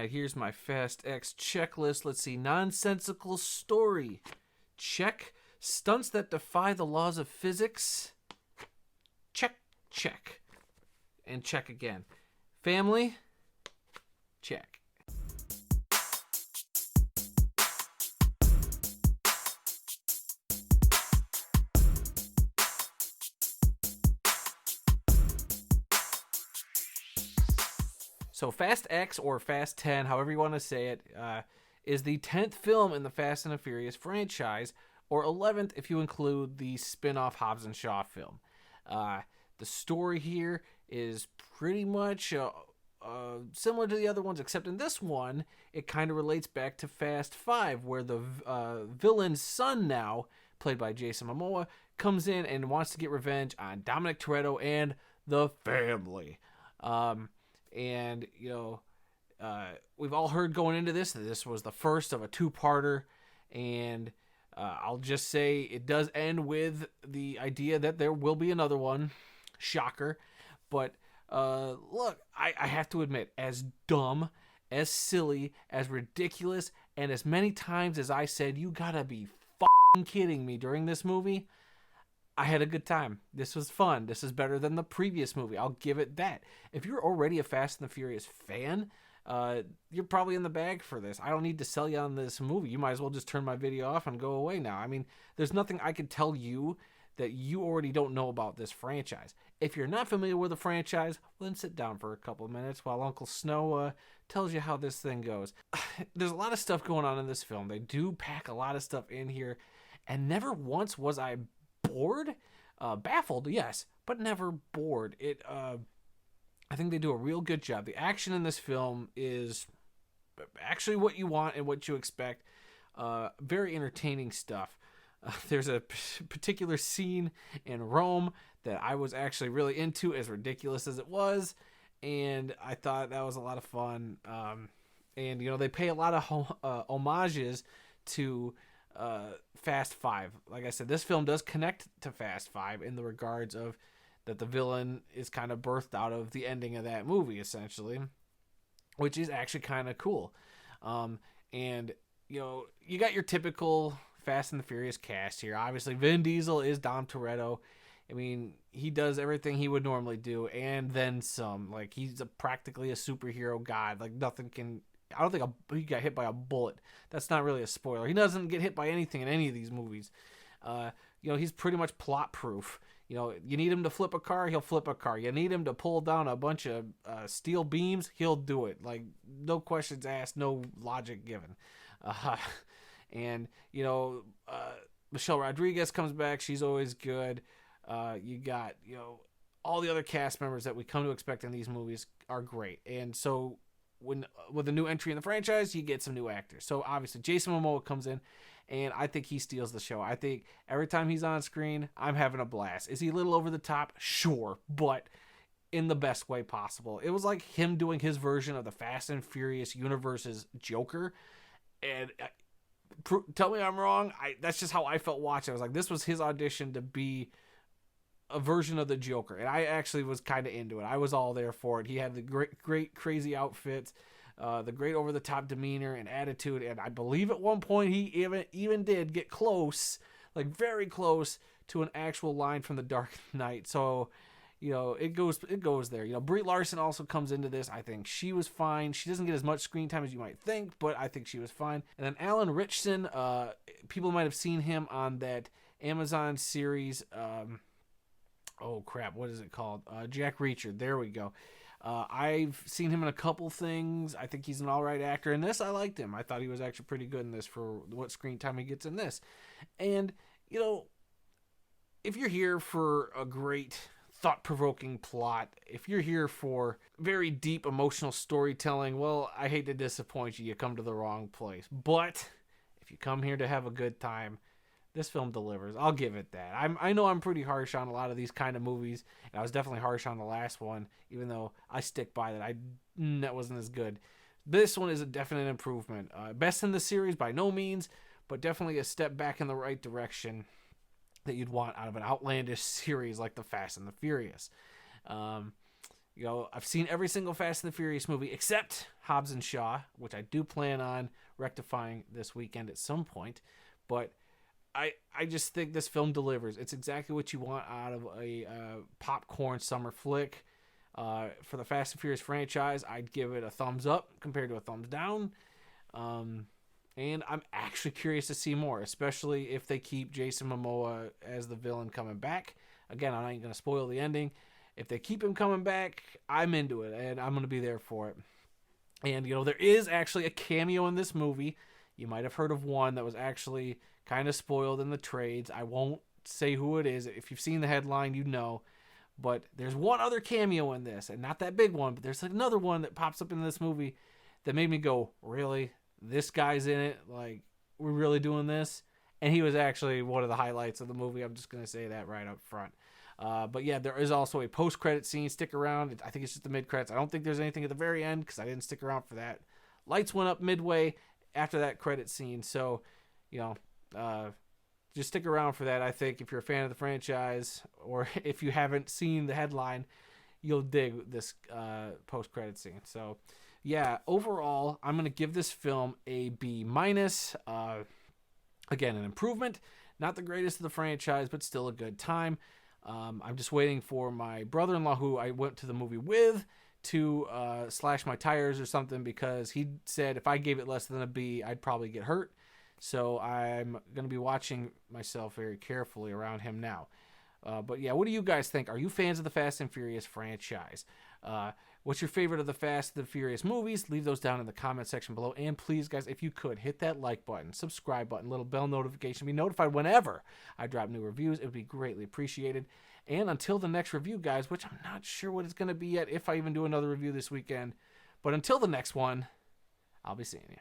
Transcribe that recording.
right, here's my Fast X checklist. Let's see. Nonsensical story. Check. Stunts that defy the laws of physics. Check, check. And check again. Family. Check. So Fast X, or Fast 10, however you want to say it, is the 10th film in the Fast and the Furious franchise, or 11th if you include the spin-off Hobbs and Shaw film. The story here is pretty much similar to the other ones, except in this one, it kind of relates back to Fast 5, where the villain's son now, played by Jason Momoa, comes in and wants to get revenge on Dominic Toretto and the family. And, you know, we've all heard going into this that this was the first of a two-parter, and I'll just say it does end with the idea that there will be another one. Shocker. But, look, I have to admit, as dumb, as silly, as ridiculous, and as many times as I said, you gotta be f***ing kidding me during this movie, I had a good time. This was fun. This is better than the previous movie. I'll give it that. If you're already a Fast and the Furious fan, you're probably in the bag for this. I don't need to sell you on this movie. You might as well just turn my video off and go away now. I mean, there's nothing I could tell you that you already don't know about this franchise. If you're not familiar with the franchise, well, then sit down for a couple of minutes while Uncle Snow tells you how this thing goes. There's a lot of stuff going on in this film. They do pack a lot of stuff in here, and never once was I bored, baffled, yes, but never bored. I think they do a real good job. The action in this film is actually what you want and what you expect. Very entertaining stuff. There's a particular scene in Rome that I was actually really into, as ridiculous as it was, and I thought that was a lot of fun. And you know, they pay a lot of homages to Fast 5. Like I said, this film does connect to Fast 5 in the regards of that the villain is kind of birthed out of the ending of that movie, essentially, which is actually kind of cool. And, you know, you got your typical Fast and the Furious cast here. Obviously, Vin Diesel is Dom Toretto. I mean, he does everything he would normally do, and then some. Like, he's practically a superhero god. Like, nothing can... I don't think he got hit by a bullet. That's not really a spoiler. He doesn't get hit by anything in any of these movies. You know, he's pretty much plot proof. You know, you need him to flip a car, he'll flip a car. You need him to pull down a bunch of steel beams, he'll do it. Like, no questions asked, no logic given. And, you know, Michelle Rodriguez comes back. She's always good. You got, you know, all the other cast members that we come to expect in these movies are great. And so with a new entry in the franchise, you get some new actors. So obviously Jason Momoa comes in, and I think he steals the show. I think every time he's on screen, I'm having a blast. Is he a little over the top? Sure, but in the best way possible. It was like him doing his version of the Fast and Furious universe's Joker. And tell me I'm wrong. That's just how I felt watching. I was like, this was his audition to be a version of the Joker, and I actually was kind of into it. I was all there for it. He had the great crazy outfits, the great over-the-top demeanor and attitude, and I believe at one point he even did get close, like very close, to an actual line from The Dark Knight. So, you know, it goes there. You know, Brie Larson also comes into this. I think she was fine. She doesn't get as much screen time as you might think, but I think she was fine. And then Alan Ritchson, people might have seen him on that Amazon series, oh crap, what is it called? Jack Reacher. There we go. I've seen him in a couple things. I think he's an alright actor. In this, I liked him. I thought he was actually pretty good in this for what screen time he gets in this. And, you know, if you're here for a great thought-provoking plot, if you're here for very deep emotional storytelling, well, I hate to disappoint you. You come to the wrong place. But if you come here to have a good time, this film delivers. I'll give it that. I know I'm pretty harsh on a lot of these kind of movies, and I was definitely harsh on the last one, even though I stick by that. That wasn't as good. This one is a definite improvement. Best in the series by no means, but definitely a step back in the right direction that you'd want out of an outlandish series like The Fast and the Furious. I've seen every single Fast and the Furious movie except Hobbs and Shaw, which I do plan on rectifying this weekend at some point. But I just think this film delivers. It's exactly what you want out of a popcorn summer flick. For the Fast and Furious franchise, I'd give it a thumbs up compared to a thumbs down. And I'm actually curious to see more, especially if they keep Jason Momoa as the villain coming back. Again, I'm not going to spoil the ending. If they keep him coming back, I'm into it, and I'm going to be there for it. And, there is actually a cameo in this movie. You might have heard of one that was actually kind of spoiled in the trades. I won't say who it is. If you've seen the headline, you know. But there's one other cameo in this, and not that big one, but there's another one that pops up in this movie that made me go, really? This guy's in it? Like, we're really doing this? And he was actually one of the highlights of the movie. I'm just going to say that right up front. But yeah, there is also a post-credit scene. Stick around. I think it's just the mid-credits. I don't think there's anything at the very end because I didn't stick around for that. Lights went up midway after that credit scene. So, just stick around for that. I think if you're a fan of the franchise or if you haven't seen the headline, you'll dig this post-credit scene. So, yeah, overall, I'm going to give this film a B-. Again, an improvement. Not the greatest of the franchise, but still a good time. I'm just waiting for my brother-in-law, who I went to the movie with, to slash my tires or something, because he said if I gave it less than a B, I'd probably get hurt. So I'm going to be watching myself very carefully around him now. But yeah, what do you guys think? Are you fans of the Fast and Furious franchise? What's your favorite of the Fast and the Furious movies? Leave those down in the comment section below. And please, guys, if you could, hit that like button, subscribe button, little bell notification, be notified whenever I drop new reviews. It would be greatly appreciated. And until the next review, guys, which I'm not sure what it's going to be yet, if I even do another review this weekend. But until the next one, I'll be seeing you.